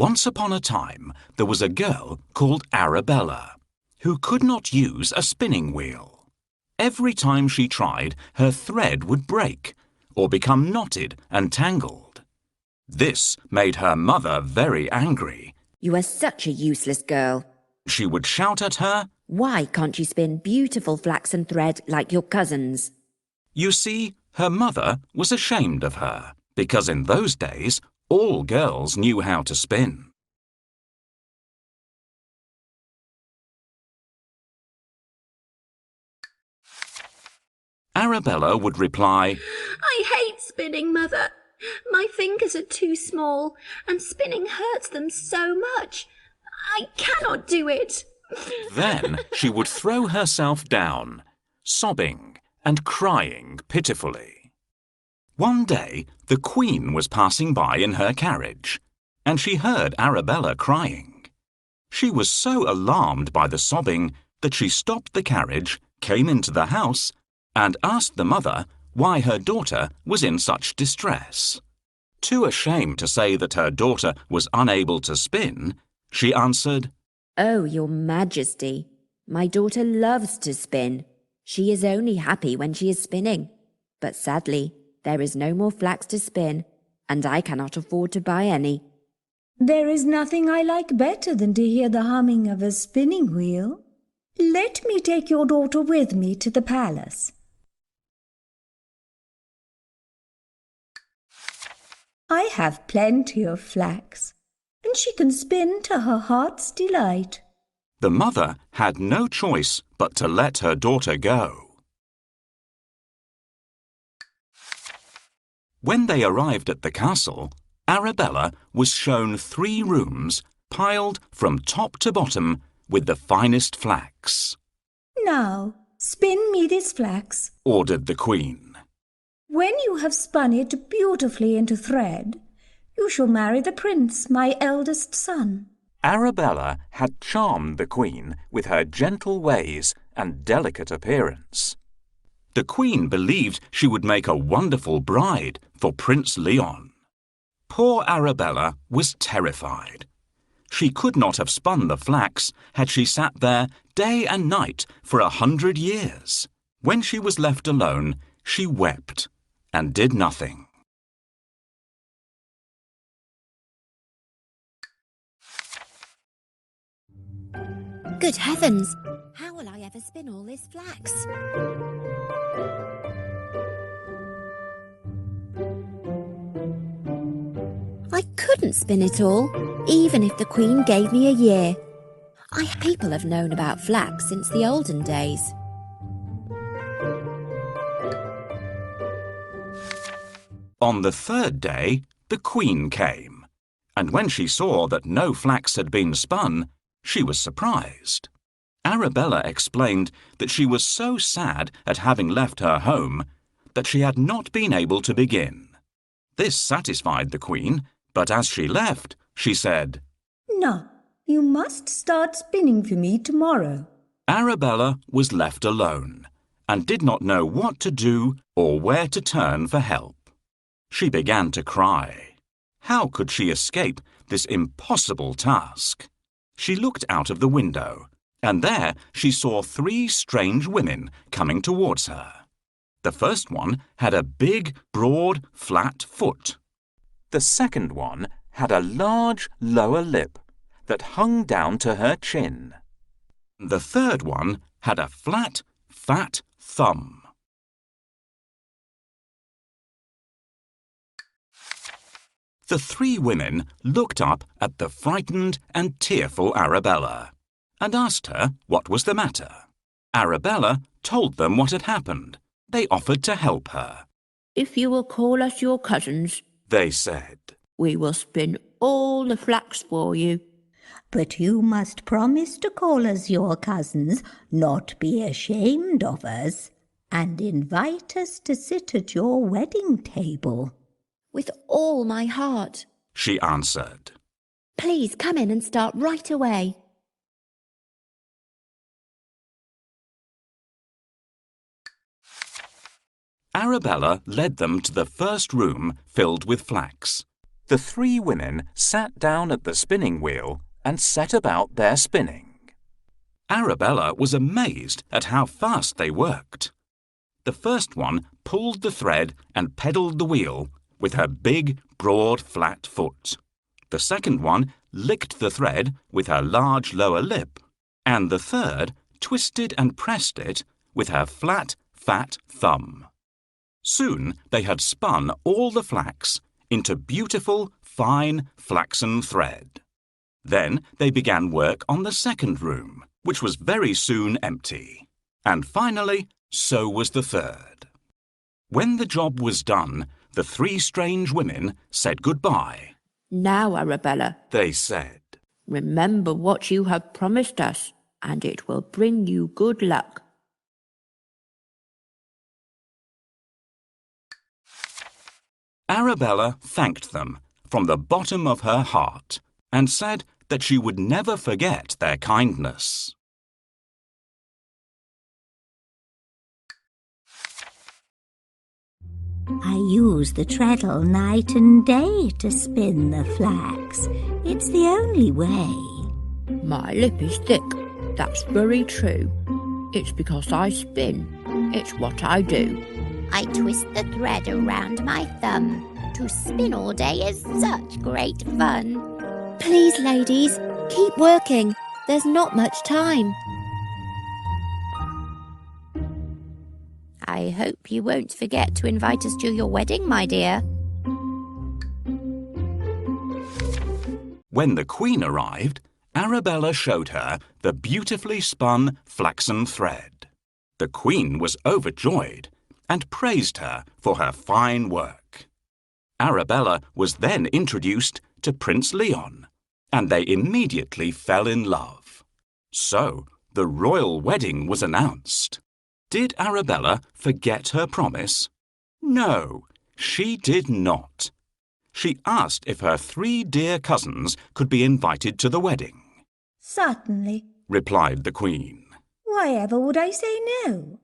Once upon a time, there was a girl called Arabella, who could not use a spinning wheel. Every time she tried, her thread would break, or become knotted and tangled. This made her mother very angry. "You are such a useless girl," she would shout at her. "Why can't you spin beautiful flaxen thread like your cousins?" You see, her mother was ashamed of her, because in those days, all girls knew how to spin. Arabella would reply, "I hate spinning, Mother. My fingers are too small, and spinning hurts them so much. I cannot do it." Then she would throw herself down, sobbing and crying pitifully. One day, the Queen was passing by in her carriage, and she heard Arabella crying. She was so alarmed by the sobbing that she stopped the carriage, came into the house, and asked the mother why her daughter was in such distress. Too ashamed to say that her daughter was unable to spin, she answered, "Oh, Your Majesty, my daughter loves to spin. She is only happy when she is spinning. But sadly, there is no more flax to spin, and I cannot afford to buy any." "There is nothing I like better than to hear the humming of a spinning wheel. Let me take your daughter with me to the palace. I have plenty of flax, and she can spin to her heart's delight." The mother had no choice but to let her daughter go. When they arrived at the castle, Arabella was shown 3 rooms piled from top to bottom with the finest flax. "Now, spin me this flax," ordered the Queen. "When you have spun it beautifully into thread, you shall marry the prince, my eldest son." Arabella had charmed the Queen with her gentle ways and delicate appearance. The Queen believed she would make a wonderful bride for Prince Leon. Poor Arabella was terrified. She could not have spun the flax had she sat there day and night for 100 years. When she was left alone, she wept and did nothing. Good heavens! How will I ever spin all this flax? I couldn't spin it all, even if the Queen gave me a year. People have known about flax since the olden days. On the 3rd day, the Queen came, and when she saw that no flax had been spun, she was surprised. Arabella explained that she was so sad at having left her home that she had not been able to begin. This satisfied the Queen, but as she left, she said, "Now, you must start spinning for me tomorrow." Arabella was left alone and did not know what to do or where to turn for help. She began to cry. How could she escape this impossible task? She looked out of the window, and there she saw 3 strange women coming towards her. The first one had a big, broad, flat foot. The second one had a large lower lip that hung down to her chin. The third one had a flat, fat thumb. The 3 women looked up at the frightened and tearful Arabella and asked her what was the matter. Arabella told them what had happened. They offered to help her. "If you will call us your cousins," they said, "we will spin all the flax for you." "But you must promise to call us your cousins, not be ashamed of us, and invite us to sit at your wedding table." "With all my heart," she answered. "Please come in and start right away." Arabella led them to the first room filled with flax. The three women sat down at the spinning wheel and set about their spinning. Arabella was amazed at how fast they worked. The first one pulled the thread and pedalled the wheel with her big, broad, flat foot. The second one licked the thread with her large lower lip, and the third twisted and pressed it with her flat, fat thumb. Soon they had spun all the flax into beautiful, fine flaxen thread. Then they began work on the second room, which was very soon empty. And finally, so was the third. When the job was done, the three strange women said goodbye. Now, Arabella, They said, remember what you have promised us, and it will bring you good luck. Arabella thanked them from the bottom of her heart and said that she would never forget their kindness. I use the treadle night and day to spin the flax. It's the only way. My lip is thick, that's very true. It's because I spin. It's what I do. I twist the thread around my thumb. To spin all day is such great fun. Please, ladies, keep working. There's not much time. I hope you won't forget to invite us to your wedding, my dear. When the Queen arrived, Arabella showed her the beautifully spun flaxen thread. The Queen was overjoyed and praised her for her fine work. Arabella was then introduced to Prince Leon, and they immediately fell in love. So the royal wedding was announced. Did Arabella forget her promise? No, she did not. She asked if her three dear cousins could be invited to the wedding. Certainly, Replied the Queen. why ever would I say no?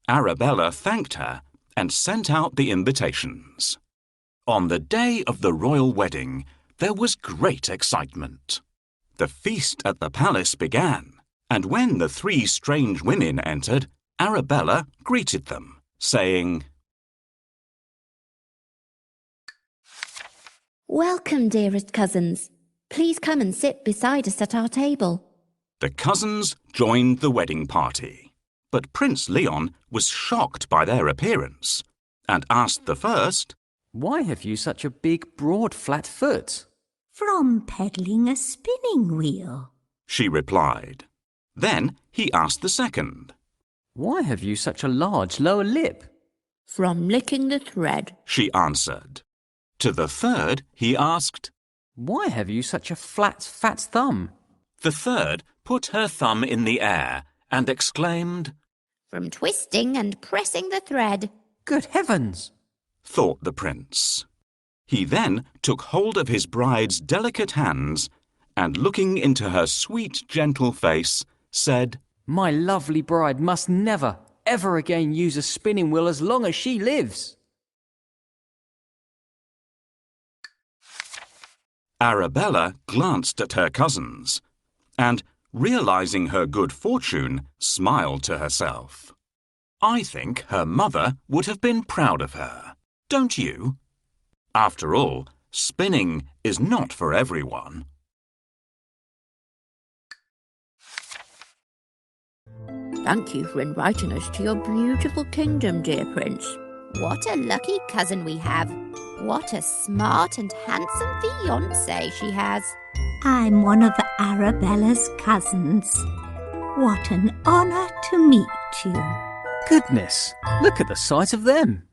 Arabella thanked her and sent out the invitations. On the day of the royal wedding, there was great excitement. The feast at the palace began, and when the three strange women entered, Arabella greeted them, saying, Welcome, dearest cousins. Please come and sit beside us at our table. The cousins joined the wedding party, but Prince Leon was shocked by their appearance and asked the first, Why have you such a big, broad, flat foot? From peddling a spinning wheel. She replied. Then he asked the second. Why have you such a large lower lip? From licking the thread. She answered. To the third he asked. Why have you such a flat, fat thumb? The third put her thumb in the air and exclaimed, From twisting and pressing the thread. Good heavens! Thought the prince. He then took hold of his bride's delicate hands and, looking into her sweet, gentle face, said, My lovely bride must never, ever again use a spinning wheel as long as she lives. Arabella glanced at her cousins and, realizing her good fortune, smiled to herself. I think her mother would have been proud of her, don't you? After all, spinning is not for everyone. Thank you for inviting us to your beautiful kingdom, dear Prince. What a lucky cousin we have. What a smart and handsome fiancé she has. I'm one of Arabella's cousins. What an honor to meet you. Goodness, look at the size of them.